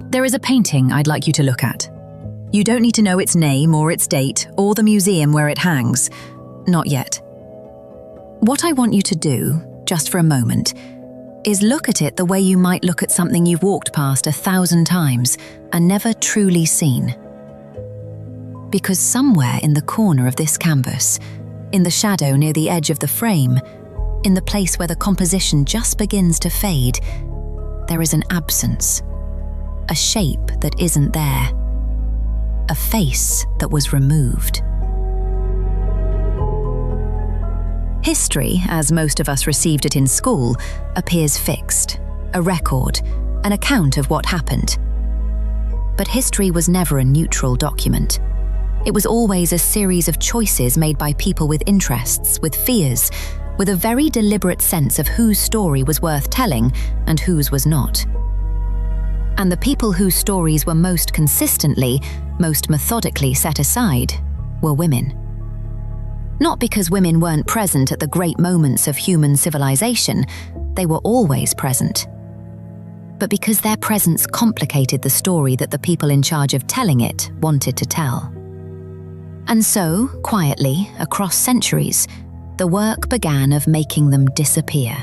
There is a painting I'd like you to look at. You don't need to know its name or its date or the museum where it hangs. Not yet. What I want you to do, just for a moment, is look at it the way you might look at something you've walked past 1,000 times and never truly seen. Because somewhere in the corner of this canvas, in the shadow near the edge of the frame, in the place where the composition just begins to fade, there is an absence, a shape that isn't there, a face that was removed. History, as most of us received it in school, appears fixed, a record, an account of what happened. But history was never a neutral document. It was always a series of choices made by people with interests, with fears, with a very deliberate sense of whose story was worth telling and whose was not. And the people whose stories were most consistently, most methodically set aside were women. Not because women weren't present at the great moments of human civilization, they were always present, but because their presence complicated the story that the people in charge of telling it wanted to tell. And so, quietly, across centuries, the work began of making them disappear.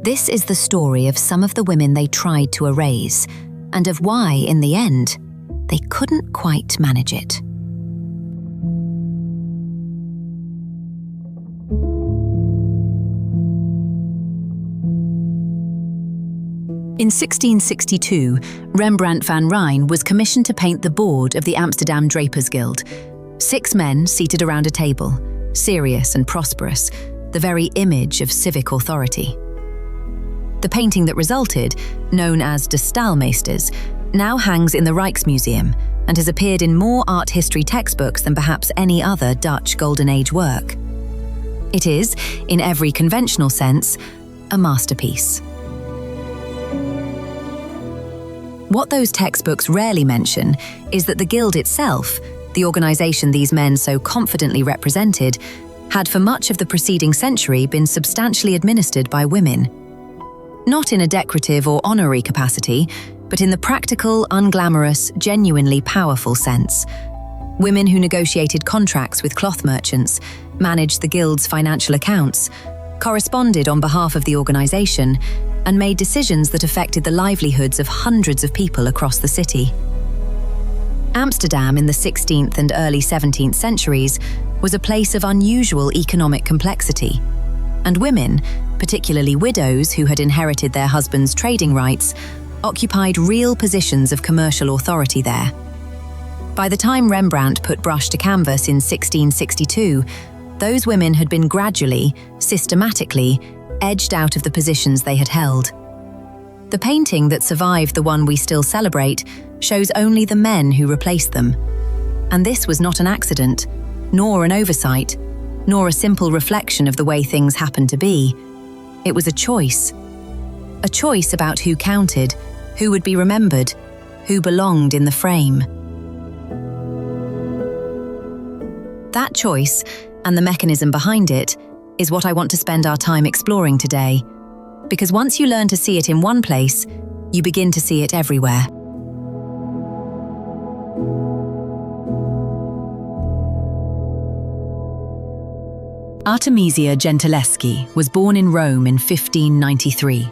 This is the story of some of the women they tried to erase, and of why, in the end, they couldn't quite manage it. In 1662, Rembrandt van Rijn was commissioned to paint the board of the Amsterdam Drapers Guild. 6 men seated around a table, serious and prosperous, the very image of civic authority. The painting that resulted, known as De Staalmeesters, now hangs in the Rijksmuseum and has appeared in more art history textbooks than perhaps any other Dutch Golden Age work. It is, in every conventional sense, a masterpiece. What those textbooks rarely mention is that the Guild itself, the organisation these men so confidently represented, had for much of the preceding century been substantially administered by women. Not in a decorative or honorary capacity, but in the practical, unglamorous, genuinely powerful sense. Women who negotiated contracts with cloth merchants, managed the Guild's financial accounts, corresponded on behalf of the organisation, and made decisions that affected the livelihoods of hundreds of people across the city. Amsterdam in the 16th and early 17th centuries was a place of unusual economic complexity, and women, particularly widows who had inherited their husbands' trading rights, occupied real positions of commercial authority there. By the time Rembrandt put brush to canvas in 1662, those women had been gradually, systematically, edged out of the positions they had held. The painting that survived the one we still celebrate shows only the men who replaced them. And this was not an accident, nor an oversight, nor a simple reflection of the way things happened to be. It was a choice about who counted, who would be remembered, who belonged in the frame. That choice, and the mechanism behind it, is what I want to spend our time exploring today. Because once you learn to see it in one place, you begin to see it everywhere. Artemisia Gentileschi was born in Rome in 1593,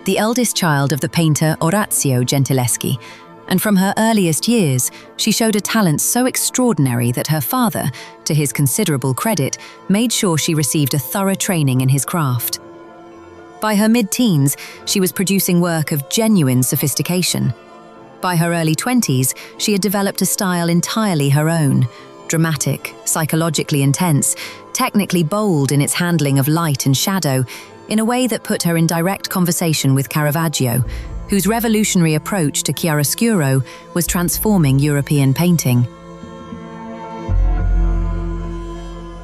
the eldest child of the painter Orazio Gentileschi, and from her earliest years, she showed a talent so extraordinary that her father, to his considerable credit, made sure she received a thorough training in his craft. By her mid-teens, she was producing work of genuine sophistication. By her early 20s, she had developed a style entirely her own, dramatic, psychologically intense, technically bold in its handling of light and shadow, in a way that put her in direct conversation with Caravaggio, whose revolutionary approach to chiaroscuro was transforming European painting.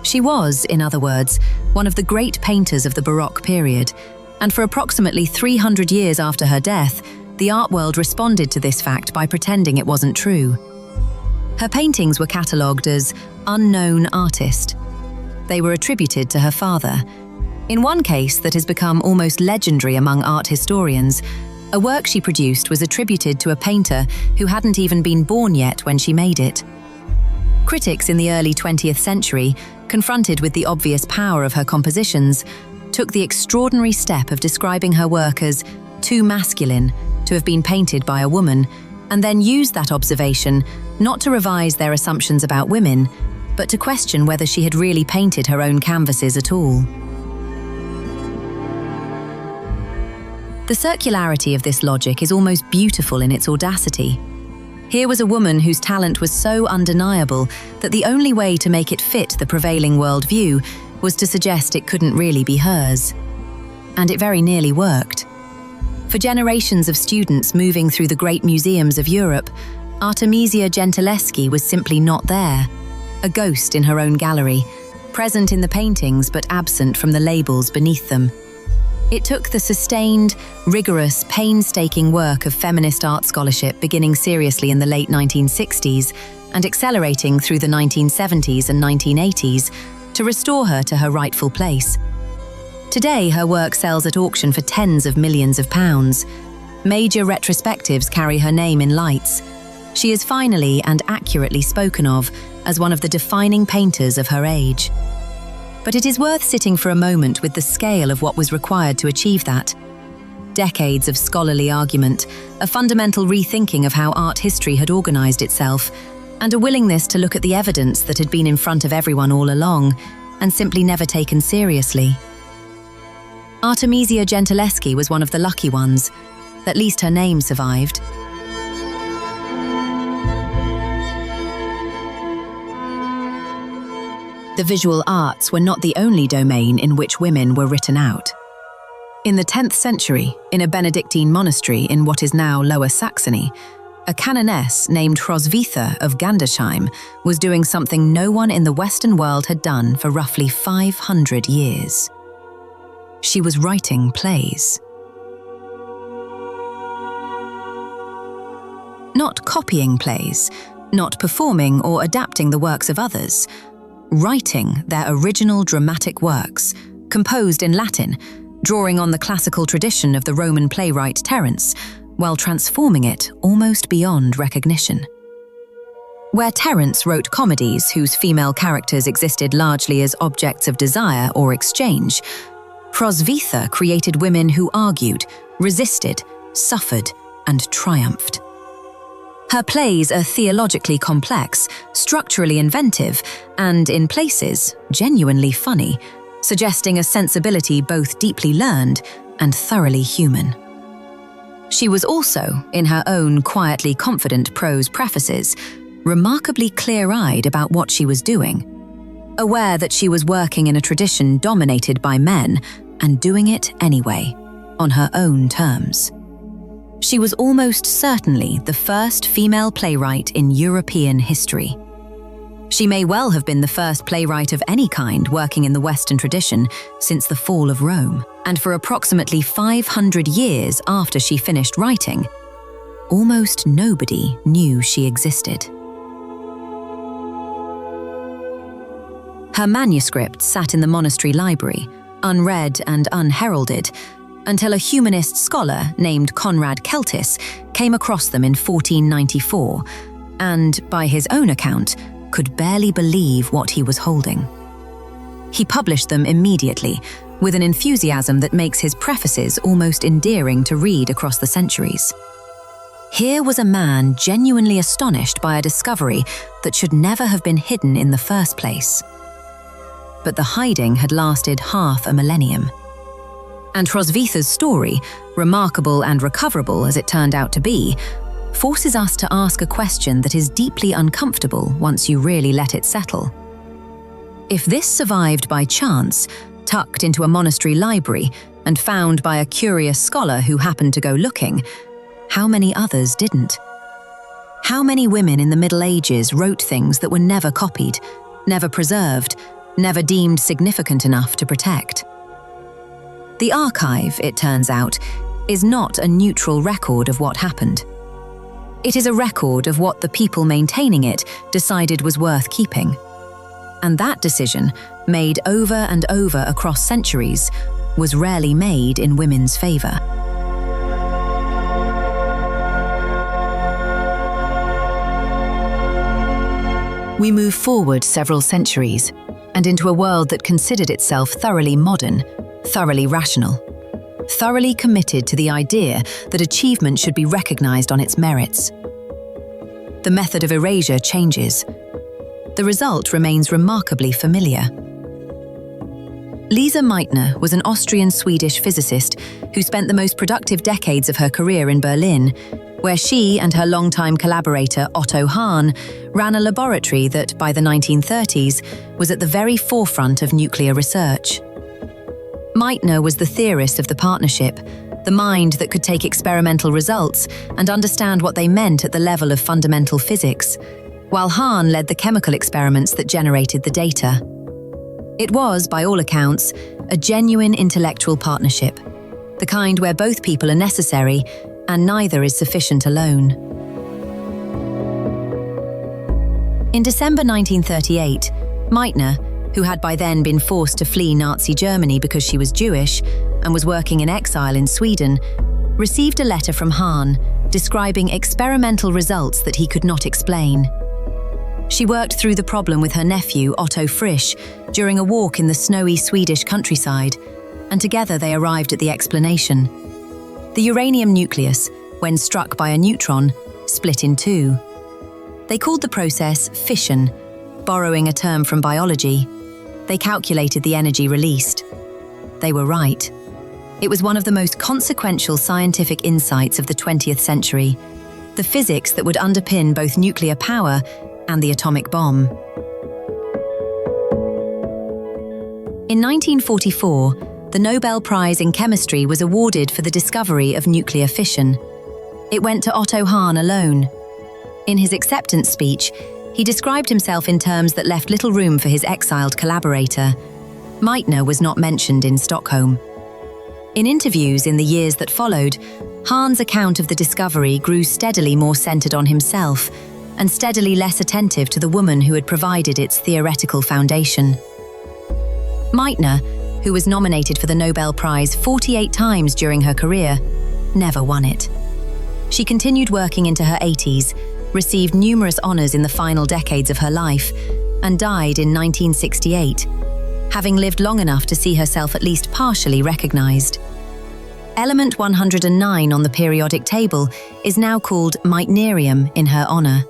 She was, in other words, one of the great painters of the Baroque period, and for approximately 300 years after her death, the art world responded to this fact by pretending it wasn't true. Her paintings were catalogued as unknown artist. They were attributed to her father. In one case that has become almost legendary among art historians, A work she produced was attributed to a painter who hadn't even been born yet when she made it. Critics in the early 20th century, confronted with the obvious power of her compositions, took the extraordinary step of describing her work as too masculine to have been painted by a woman, and then used that observation not to revise their assumptions about women, but to question whether she had really painted her own canvases at all. The circularity of this logic is almost beautiful in its audacity. Here was a woman whose talent was so undeniable that the only way to make it fit the prevailing worldview was to suggest it couldn't really be hers. And it very nearly worked. For generations of students moving through the great museums of Europe, Artemisia Gentileschi was simply not there, a ghost in her own gallery, present in the paintings but absent from the labels beneath them. It took the sustained, rigorous, painstaking work of feminist art scholarship beginning seriously in the late 1960s and accelerating through the 1970s and 1980s to restore her to her rightful place. Today, her work sells at auction for tens of millions of pounds. Major retrospectives carry her name in lights. She is finally and accurately spoken of as one of the defining painters of her age. But it is worth sitting for a moment with the scale of what was required to achieve that. Decades of scholarly argument, a fundamental rethinking of how art history had organized itself, and a willingness to look at the evidence that had been in front of everyone all along and simply never taken seriously. Artemisia Gentileschi was one of the lucky ones. At least her name survived. The visual arts were not the only domain in which women were written out. In the 10th century, in a Benedictine monastery in what is now Lower Saxony, a canoness named Hrosvitha of Gandersheim was doing something no one in the Western world had done for roughly 500 years. She was writing plays. Not copying plays, not performing or adapting the works of others, writing their original dramatic works, composed in Latin, drawing on the classical tradition of the Roman playwright Terence, while transforming it almost beyond recognition. Where Terence wrote comedies whose female characters existed largely as objects of desire or exchange, Hrosvitha created women who argued, resisted, suffered, and triumphed. Her plays are theologically complex, structurally inventive, and, in places, genuinely funny, suggesting a sensibility both deeply learned and thoroughly human. She was also, in her own quietly confident prose prefaces, remarkably clear-eyed about what she was doing, aware that she was working in a tradition dominated by men and doing it anyway, on her own terms. She was almost certainly the first female playwright in European history. She may well have been the first playwright of any kind working in the Western tradition since the fall of Rome, and for approximately 500 years after she finished writing, almost nobody knew she existed. Her manuscripts sat in the monastery library, unread and unheralded, until a humanist scholar named Conrad Keltis came across them in 1494 and, by his own account, could barely believe what he was holding. He published them immediately, with an enthusiasm that makes his prefaces almost endearing to read across the centuries. Here was a man genuinely astonished by a discovery that should never have been hidden in the first place. But the hiding had lasted half a millennium. And Hrosvitha's story, remarkable and recoverable as it turned out to be, forces us to ask a question that is deeply uncomfortable once you really let it settle. If this survived by chance, tucked into a monastery library and found by a curious scholar who happened to go looking, how many others didn't? How many women in the Middle Ages wrote things that were never copied, never preserved, never deemed significant enough to protect? The archive, it turns out, is not a neutral record of what happened. It is a record of what the people maintaining it decided was worth keeping. And that decision, made over and over across centuries, was rarely made in women's favor. We move forward several centuries and into a world that considered itself thoroughly modern, thoroughly rational, thoroughly committed to the idea that achievement should be recognized on its merits. The method of erasure changes. The result remains remarkably familiar. Lise Meitner was an Austrian-Swedish physicist who spent the most productive decades of her career in Berlin, where she and her longtime collaborator Otto Hahn ran a laboratory that, by the 1930s, was at the very forefront of nuclear research. Meitner was the theorist of the partnership, the mind that could take experimental results and understand what they meant at the level of fundamental physics, while Hahn led the chemical experiments that generated the data. It was, by all accounts, a genuine intellectual partnership, the kind where both people are necessary and neither is sufficient alone. In December 1938, Meitner, who had by then been forced to flee Nazi Germany because she was Jewish and was working in exile in Sweden, received a letter from Hahn describing experimental results that he could not explain. She worked through the problem with her nephew, Otto Frisch, during a walk in the snowy Swedish countryside, and together they arrived at the explanation. The uranium nucleus, when struck by a neutron, split in two. They called the process fission, borrowing a term from biology. They calculated the energy released. They were right. It was one of the most consequential scientific insights of the 20th century, the physics that would underpin both nuclear power and the atomic bomb. In 1944, the Nobel Prize in Chemistry was awarded for the discovery of nuclear fission. It went to Otto Hahn alone. In his acceptance speech, he described himself in terms that left little room for his exiled collaborator. Meitner was not mentioned in Stockholm. In interviews in the years that followed, Hahn's account of the discovery grew steadily more centered on himself and steadily less attentive to the woman who had provided its theoretical foundation. Meitner, who was nominated for the Nobel Prize 48 times during her career, never won it. She continued working into her 80s, received numerous honors in the final decades of her life, and died in 1968, having lived long enough to see herself at least partially recognized. Element 109 on the periodic table is now called Meitnerium in her honor.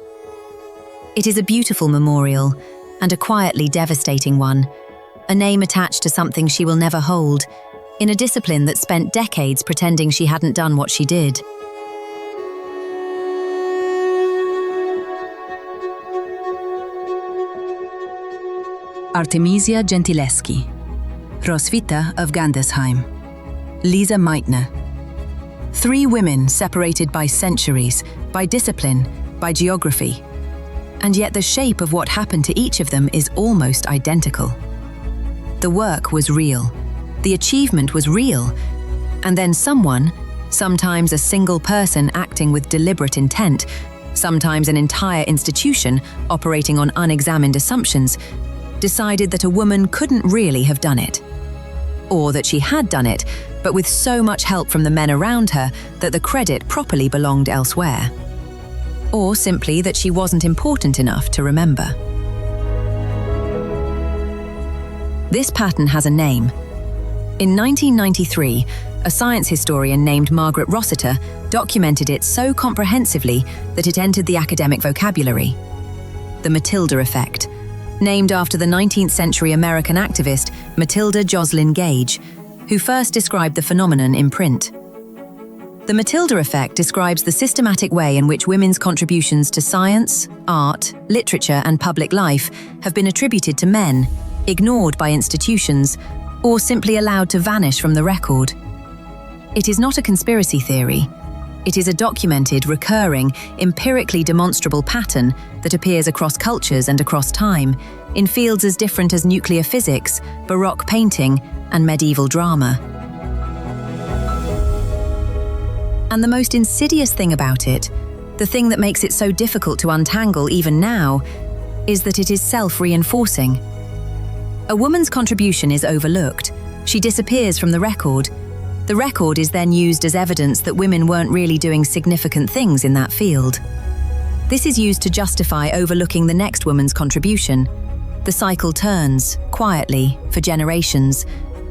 It is a beautiful memorial, and a quietly devastating one, a name attached to something she will never hold, in a discipline that spent decades pretending she hadn't done what she did. Artemisia Gentileschi, Hrosvitha of Gandersheim, Lise Meitner. 3 women separated by centuries, by discipline, by geography. And yet the shape of what happened to each of them is almost identical. The work was real, the achievement was real, and then someone, sometimes a single person acting with deliberate intent, sometimes an entire institution operating on unexamined assumptions, decided that a woman couldn't really have done it. Or that she had done it, but with so much help from the men around her that the credit properly belonged elsewhere. Or simply that she wasn't important enough to remember. This pattern has a name. In 1993, a science historian named Margaret Rossiter documented it so comprehensively that it entered the academic vocabulary. The Matilda Effect, named after the 19th century American activist Matilda Joslyn Gage, who first described the phenomenon in print. The Matilda Effect describes the systematic way in which women's contributions to science, art, literature, and public life have been attributed to men, ignored by institutions, or simply allowed to vanish from the record. It is not a conspiracy theory. It is a documented, recurring, empirically demonstrable pattern that appears across cultures and across time, in fields as different as nuclear physics, Baroque painting, and medieval drama. And the most insidious thing about it, the thing that makes it so difficult to untangle even now, is that it is self-reinforcing. A woman's contribution is overlooked. She disappears from the record. The record is then used as evidence that women weren't really doing significant things in that field. This is used to justify overlooking the next woman's contribution. The cycle turns, quietly, for generations,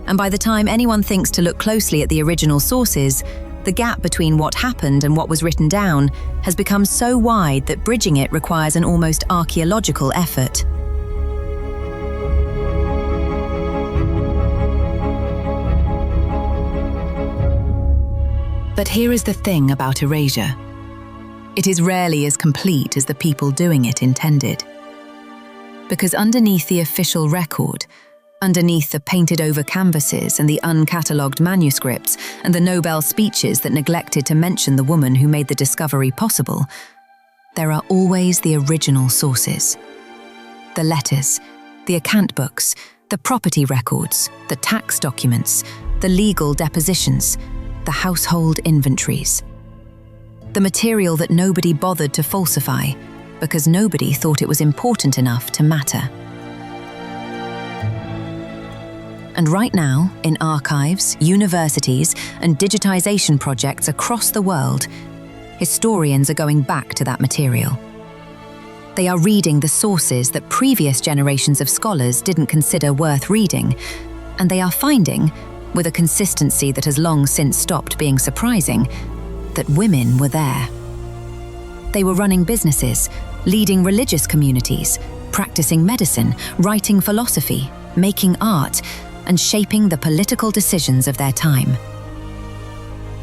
and by the time anyone thinks to look closely at the original sources, the gap between what happened and what was written down has become so wide that bridging it requires an almost archaeological effort. But here is the thing about erasure. It is rarely as complete as the people doing it intended. Because underneath the official record, underneath the painted-over canvases and the uncatalogued manuscripts and the Nobel speeches that neglected to mention the woman who made the discovery possible, there are always the original sources. The letters, the account books, the property records, the tax documents, the legal depositions, the household inventories. The material that nobody bothered to falsify because nobody thought it was important enough to matter. And right now, in archives, universities, and digitization projects across the world, historians are going back to that material. They are reading the sources that previous generations of scholars didn't consider worth reading, and they are finding, with a consistency that has long since stopped being surprising, that women were there. They were running businesses, leading religious communities, practicing medicine, writing philosophy, making art, and shaping the political decisions of their time.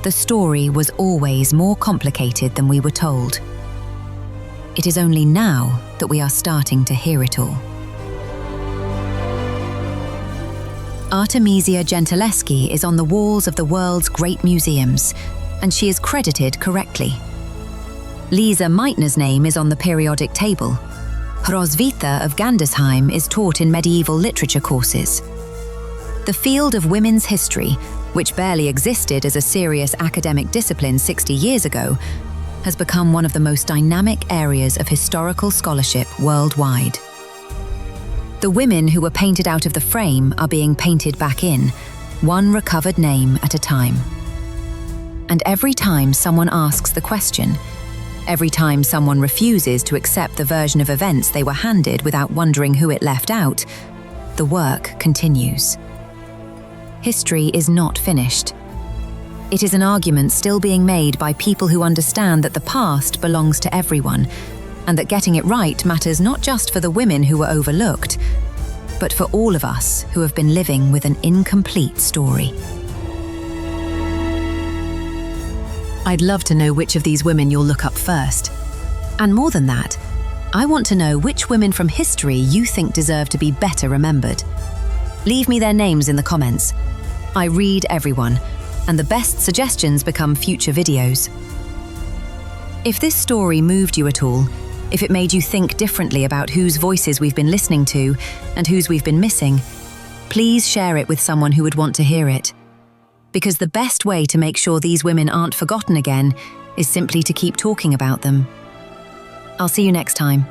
The story was always more complicated than we were told. It is only now that we are starting to hear it all. Artemisia Gentileschi is on the walls of the world's great museums, and she is credited correctly. Lise Meitner's name is on the periodic table. Hrosvitha of Gandersheim is taught in medieval literature courses. The field of women's history, which barely existed as a serious academic discipline 60 years ago, has become one of the most dynamic areas of historical scholarship worldwide. The women who were painted out of the frame are being painted back in, one recovered name at a time. And every time someone asks the question, every time someone refuses to accept the version of events they were handed without wondering who it left out, the work continues. History is not finished. It is an argument still being made by people who understand that the past belongs to everyone, and that getting it right matters not just for the women who were overlooked, but for all of us who have been living with an incomplete story. I'd love to know which of these women you'll look up first. And more than that, I want to know which women from history you think deserve to be better remembered. Leave me their names in the comments. I read everyone, and the best suggestions become future videos. If this story moved you at all, if it made you think differently about whose voices we've been listening to and whose we've been missing, please share it with someone who would want to hear it. Because the best way to make sure these women aren't forgotten again is simply to keep talking about them. I'll see you next time.